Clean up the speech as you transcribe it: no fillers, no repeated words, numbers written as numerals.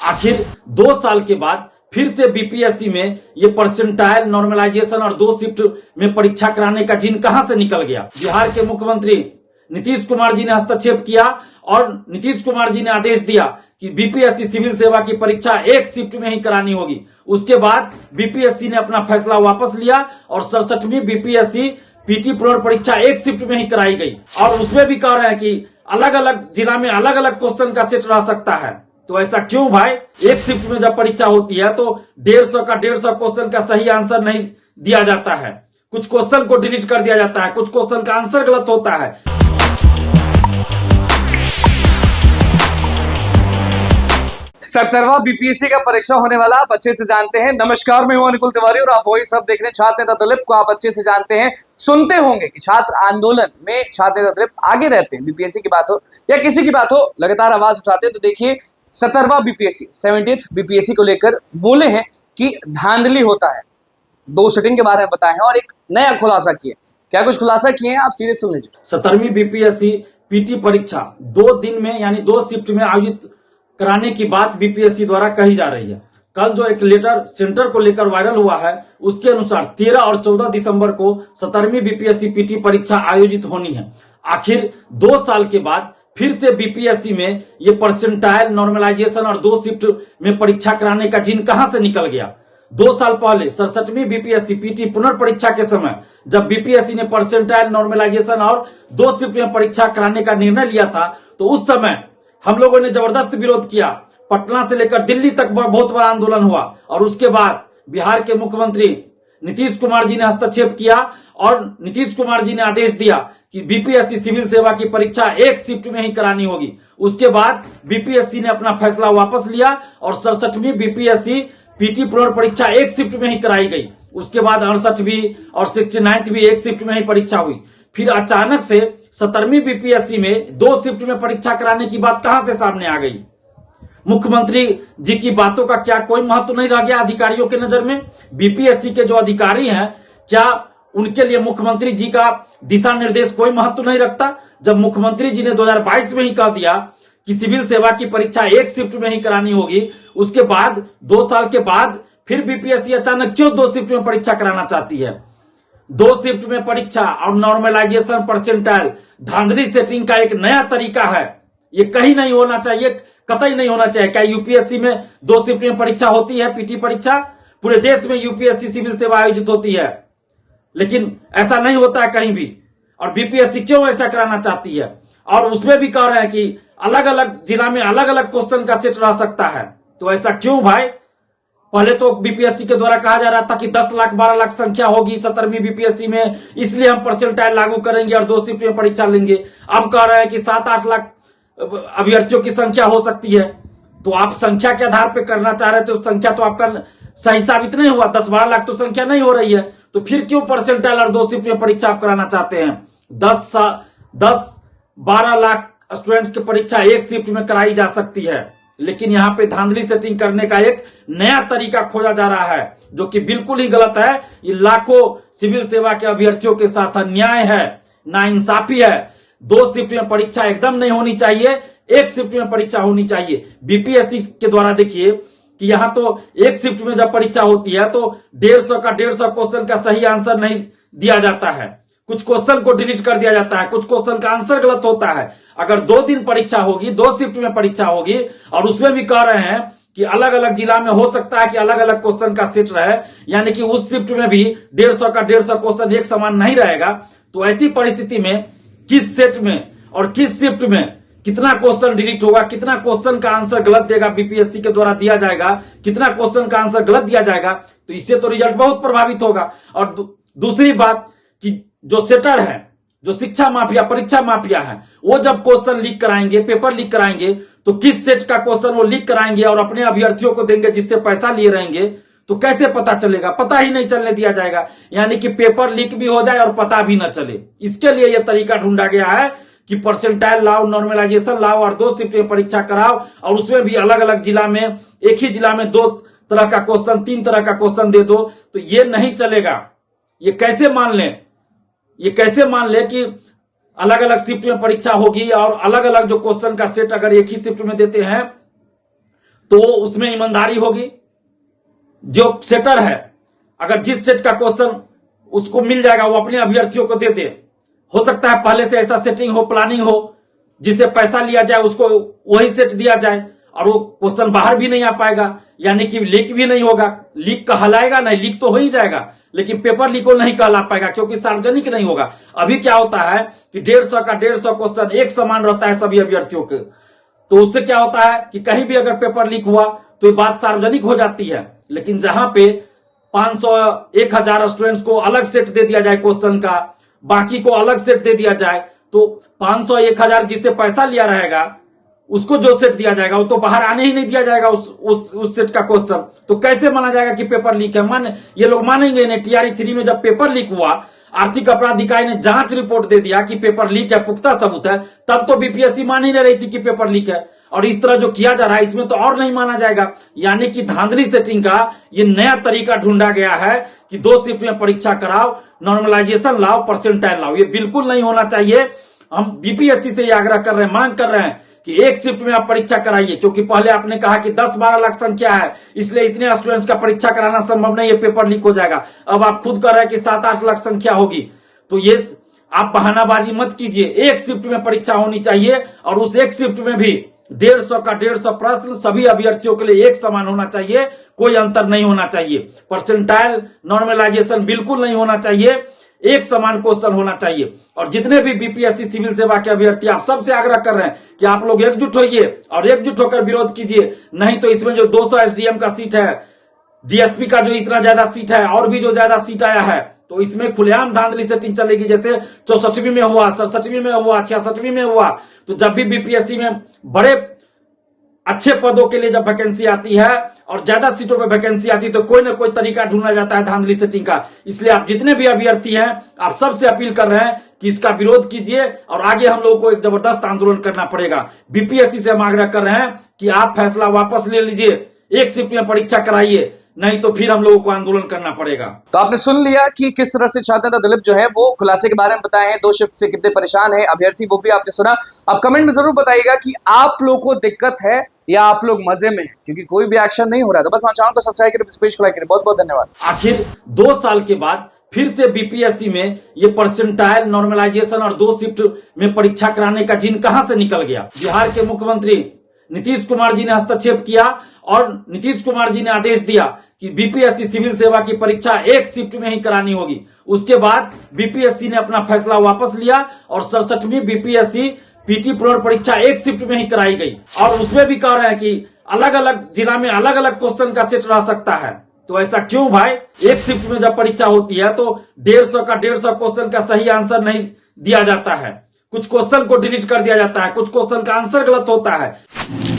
आखिर 2 साल के बाद फिर से बीपीएससी में ये परसेंटाइल नॉर्मलाइजेशन और 2 शिफ्ट में परीक्षा कराने का जिन कहां से निकल गया। बिहार के मुख्यमंत्री नीतीश कुमार जी ने हस्तक्षेप किया और नीतीश कुमार जी ने आदेश दिया कि बीपीएससी सिविल सेवा की परीक्षा एक शिफ्ट में ही करानी होगी। उसके बाद बीपीएससी ने अपना फैसला वापस लिया और 67वीं बीपीएससी पीटी पुनर्परीक्षा एक शिफ्ट में ही कराई गई और उसमें भी कह रहे हैं कि अलग अलग जिला में अलग अलग क्वेश्चन का सेट रह सकता है। तो ऐसा क्यों भाई? एक शिफ्ट में जब परीक्षा होती है तो 150 क्वेश्चन का सही आंसर नहीं दिया जाता है, कुछ क्वेश्चन को डिलीट कर दिया जाता है, कुछ क्वेश्चन का आंसर गलत होता है। 17वां बीपीएससी का परीक्षा होने वाला आप अच्छे से जानते हैं। नमस्कार, मैं हूं अनुकुल तिवारी और आप वही सब देख रहे हैं छात्र नेता दलिप को। आप अच्छे से जानते हैं, सुनते होंगे कि छात्र आंदोलन में छात्र नेता दलिप आगे रहते हैं। बीपीएससी की बात हो या किसी की बात हो, लगातार आवाज उठाते हैं। तो देखिए 17वां बीपीएससी 70th बीपीएससी को लेकर बोले हैं कि धांधली होता है। 2 सेटिंग के बारे में बताए हैं और एक नया खुलासा किए। क्या कुछ खुलासा किए हैं, आप सीधे सुन लीजिए। 17वीं बीपीएससी पीटी परीक्षा 2 दिन में यानी 2 शिफ्ट में आयोजित कराने की बात बीपीएससी द्वारा कही जा रही है। कल जो एक लेटर सेंटर को लेकर वायरल हुआ है, उसके अनुसार 13 और 14 दिसंबर को 17वीं बीपीएससी पीटी परीक्षा आयोजित होनी है। आखिर 2 साल के बाद फिर से बीपीएससी में ये परसेंटाइल नॉर्मलाइजेशन और 2 शिफ्ट में परीक्षा कराने का जिन कहां से निकल गया। 2 साल पहले 67वीं बीपीएससी पीटी पुनर्परीक्षा के समय जब बीपीएससी ने परसेंटाइल नॉर्मलाइजेशन और 2 शिफ्ट में परीक्षा कराने का निर्णय लिया था, तो उस समय हम लोगों ने जबरदस्त विरोध किया। पटना से लेकर दिल्ली तक बहुत बड़ा आंदोलन हुआ और उसके बाद बिहार के मुख्यमंत्री नीतीश कुमार जी ने हस्तक्षेप किया और नीतीश कुमार जी ने आदेश दिया कि बीपीएससी सिविल सेवा की परीक्षा एक शिफ्ट में ही करानी होगी। उसके बाद बीपीएससी ने अपना फैसला वापस लिया और 67वीं बीपीएससी पीटी पुनर्परीक्षा एक शिफ्ट में ही कराई गई। उसके बाद 68वीं और 69वीं एक शिफ्ट में ही परीक्षा हुई। फिर अचानक से 17वीं बीपीएससी में 2 शिफ्ट में परीक्षा कराने की बात कहां से सामने आ गई? मुख्यमंत्री जी की बातों का क्या कोई महत्व नहीं रह गया अधिकारियों के नजर में? बीपीएससी के जो अधिकारी हैं, क्या उनके लिए मुख्यमंत्री जी का दिशा निर्देश कोई महत्व नहीं रखता? जब मुख्यमंत्री जी ने 2022 में ही कह दिया कि सिविल सेवा की परीक्षा एक शिफ्ट में ही करानी होगी, उसके बाद 2 साल के बाद फिर बीपीएससी अचानक क्यों 2 शिफ्ट में परीक्षा कराना चाहती है? 2 शिफ्ट में परीक्षा और नॉर्मलाइजेशन परसेंटाइल धांधली सेटिंग का एक नया तरीका है। ये कहीं नहीं होना चाहिए, कतई नहीं होना चाहिए। क्या यूपीएससी में 2 शिफ्ट में परीक्षा होती है? पीटी परीक्षा पूरे देश में यूपीएससी सिविल सेवा आयोजित होती है, लेकिन ऐसा नहीं होता है कहीं भी। और बीपीएससी क्यों ऐसा कराना चाहती है? और उसमें भी कह रहे हैं कि अलग अलग जिला में अलग अलग क्वेश्चन का सेट रह सकता है। तो ऐसा क्यों भाई? पहले तो बीपीएससी के द्वारा कहा जा रहा था कि 10 लाख 12 लाख संख्या होगी 17वीं बीपीएससी में, इसलिए हम परसेंटाइल लागू करेंगे और 2 शिफ्ट में परीक्षा लेंगे। अब कह रहे हैं कि 7-8 लाख अभ्यर्थियों की संख्या हो सकती है। तो आप संख्या के आधार पर करना चाह रहे थे, तो संख्या तो आपका सही साबित नहीं हुआ। 10-12 लाख तो संख्या नहीं हो रही है, तो फिर क्यों परसेंटाइल और 2 शिफ्ट में परीक्षा आप कराना चाहते हैं? 10-12 लाख स्टूडेंट्स की परीक्षा एक शिफ्ट में कराई जा सकती है, लेकिन यहाँ पे धांधली सेटिंग करने का एक नया तरीका खोजा जा रहा है, जो कि बिल्कुल ही गलत है। ये लाखों सिविल सेवा के अभ्यर्थियों के साथ अन्याय है, नाइंसाफी है। 2 शिफ्ट में परीक्षा एकदम नहीं होनी चाहिए, एक शिफ्ट में परीक्षा होनी चाहिए। बीपीएससी के द्वारा देखिए कि यहाँ तो एक शिफ्ट में जब परीक्षा होती है तो 150 क्वेश्चन का सही आंसर नहीं दिया जाता है, कुछ क्वेश्चन को डिलीट कर दिया जाता है, कुछ क्वेश्चन का आंसर गलत होता है। अगर 2 दिन परीक्षा होगी, 2 शिफ्ट में परीक्षा होगी और उसमें भी कह रहे हैं कि अलग अलग जिला में हो सकता है कि अलग अलग क्वेश्चन का सेट रहे, यानी कि उस शिफ्ट में भी 150 क्वेश्चन एक समान नहीं रहेगा। तो ऐसी परिस्थिति में किस सेट में और किस शिफ्ट में कितना क्वेश्चन डिलीट होगा, कितना क्वेश्चन का आंसर गलत देगा बीपीएससी के द्वारा दिया जाएगा, कितना क्वेश्चन का आंसर गलत दिया जाएगा, तो इससे तो रिजल्ट बहुत प्रभावित होगा। और दूसरी बात कि जो सेटर है, जो शिक्षा माफिया, परीक्षा माफिया है, वो जब क्वेश्चन लीक कराएंगे, पेपर लीक कराएंगे, तो किस सेट का क्वेश्चन वो लीक कराएंगे और अपने अभ्यर्थियों को देंगे जिससे पैसा लिए रहेंगे, तो कैसे पता चलेगा? पता ही नहीं चलने दिया जाएगा, यानी कि पेपर लीक भी हो जाए और पता भी न चले। इसके लिए यह तरीका ढूंढा गया है कि परसेंटाइल लाओ, नॉर्मलाइजेशन लाओ और 2 शिफ्ट में परीक्षा कराओ, और उसमें भी अलग अलग जिला में, एक ही जिला में 2 तरह का क्वेश्चन, 3 तरह का क्वेश्चन दे दो, तो ये नहीं चलेगा। ये कैसे मान लें? ये कैसे मान ले कि अलग अलग शिफ्ट में परीक्षा होगी और अलग अलग जो क्वेश्चन का सेट अगर एक ही शिफ्ट में देते हैं तो उसमें ईमानदारी होगी। जो सेटर है, अगर जिस सेट का क्वेश्चन उसको मिल जाएगा वो अपने अभ्यर्थियों को दे दे। हो सकता है पहले से ऐसा सेटिंग हो, प्लानिंग हो, जिससे पैसा लिया जाए उसको वही सेट दिया जाए और वो क्वेश्चन बाहर भी नहीं आ पाएगा, यानी कि लीक भी नहीं होगा। लीक कहलाएगा नहीं, लीक तो हो ही जाएगा, लेकिन पेपर लीक को नहीं कहला पाएगा क्योंकि सार्वजनिक नहीं होगा। अभी क्या होता है कि 150 का 150 क्वेश्चन एक समान रहता है सभी अभ्यर्थियों के, तो उससे क्या होता है कि कहीं भी अगर पेपर लीक हुआ तो ये बात सार्वजनिक हो जाती है। लेकिन जहां पे 500 1000 स्टूडेंट्स को अलग सेट दे दिया जाए क्वेश्चन का, बाकी को अलग सेट दे दिया जाए, तो 500 1000 जिससे पैसा लिया रहेगा उसको जो सेट दिया जाएगा वो तो बाहर आने ही नहीं दिया जाएगा उस सेट का क्वेश्चन। तो कैसे माना जाएगा कि पेपर लीक है? ये लोग मानेंगे नहीं। TRE 3 में जब पेपर लीक हुआ, आर्थिक अपराध इकाई ने जांच रिपोर्ट दे दिया कि पेपर लीक है, पुख्ता सबूत है, तब तो बीपीएससी मान ही नहीं रही थी कि पेपर लीक है। और इस तरह जो किया जा रहा है इसमें तो और नहीं माना जाएगा। यानी कि धांधली सेटिंग का ये नया तरीका ढूंढा गया है कि 2 शिफ्ट में परीक्षा कराओ, नॉर्मलाइजेशन लाओ, परसेंटाइल लाओ। ये बिल्कुल नहीं होना चाहिए। हम बीपीएससी से ये आग्रह कर रहे हैं, मांग कर रहे हैं कि एक शिफ्ट में आप परीक्षा कराइए, क्योंकि पहले आपने कहा कि 10-12 लाख संख्या है, इसलिए इतने स्टूडेंट्स का परीक्षा कराना संभव नहीं है, पेपर लीक हो जाएगा। अब आप खुद कर रहे हैं कि 7-8 लाख संख्या होगी, तो ये आप बहानाबाजी मत कीजिए। एक शिफ्ट में परीक्षा होनी चाहिए और उस एक शिफ्ट में भी 150 का 150 प्रश्न सभी अभ्यर्थियों के लिए एक समान होना चाहिए, कोई अंतर नहीं होना चाहिए। परसेंटाइल नॉर्मलाइजेशन बिल्कुल नहीं होना चाहिए, एक समान क्वेश्चन होना चाहिए। और जितने भी बीपीएससी सिविल सेवा के अभ्यर्थी, आप सबसे आग्रह कर रहे हैं कि आप लोग एकजुट होइए और एकजुट होकर विरोध कीजिए। नहीं तो इसमें जो 200 एसडीएम का सीट है, डीएसपी का जो इतना ज्यादा सीट है और भी जो ज्यादा सीट आया है, तो इसमें खुलेआम धांधली सेटिंग चलेगी। जैसे 64वीं में हुआ, 67वीं में हुआ, 66वीं में हुआ। तो जब भी बीपीएससी में बड़े अच्छे पदों के लिए जब वैकेंसी आती है और ज्यादा सीटों पे वैकेंसी आती है, तो कोई ना कोई तरीका ढूंढा जाता है धांधली सेटिंग का। इसलिए आप जितने भी अभ्यर्थी हैं, आप सबसे अपील कर रहे हैं कि इसका विरोध कीजिए और आगे हम लोगों को एक जबरदस्त आंदोलन करना पड़ेगा। बीपीएससी से हम आग्रह कर रहे हैं कि आप फैसला वापस ले लीजिए, एक शिफ्ट में परीक्षा कराइए, नहीं तो फिर हम लोगों को आंदोलन करना पड़ेगा। तो आपने सुन लिया कि किस तरह से छात्र नेता दिलीप जो है वो खुलासे के बारे में बताए हैं, 2 शिफ्ट से कितने परेशान है अभ्यर्थी, वो भी आपने सुना। अब कमेंट में जरूर बताइएगा कि आप लोगों को दिक्कत है या आप लोग मजे में हैं, क्योंकि कोई भी एक्शन नहीं हो रहा है। तो बस हमारे चैनल को सब्सक्राइब करें, पेज को लाइक करें। बहुत बहुत धन्यवाद। आखिर 2 साल के बाद फिर से बीपीएससी में ये परसेंटाइल नॉर्मलाइजेशन और 2 शिफ्ट में परीक्षा कराने का जिन कहां से निकल गया? बिहार के मुख्यमंत्री नीतीश कुमार जी ने हस्तक्षेप किया और नीतीश कुमार जी ने आदेश दिया कि बीपीएससी सिविल सेवा की परीक्षा एक शिफ्ट में ही करानी होगी। उसके बाद बीपीएससी ने अपना फैसला वापस लिया और 67वीं बीपीएससी पीटी पुनर्परीक्षा एक शिफ्ट में ही कराई गई। और उसमें भी कह रहे हैं कि अलग अलग जिला में अलग अलग क्वेश्चन का सेट रह सकता है। तो ऐसा क्यों भाई? एक शिफ्ट में जब परीक्षा होती है तो 150 का 150 क्वेश्चन का सही आंसर नहीं दिया जाता है, कुछ क्वेश्चन को डिलीट कर दिया जाता है, कुछ क्वेश्चन का आंसर गलत होता है।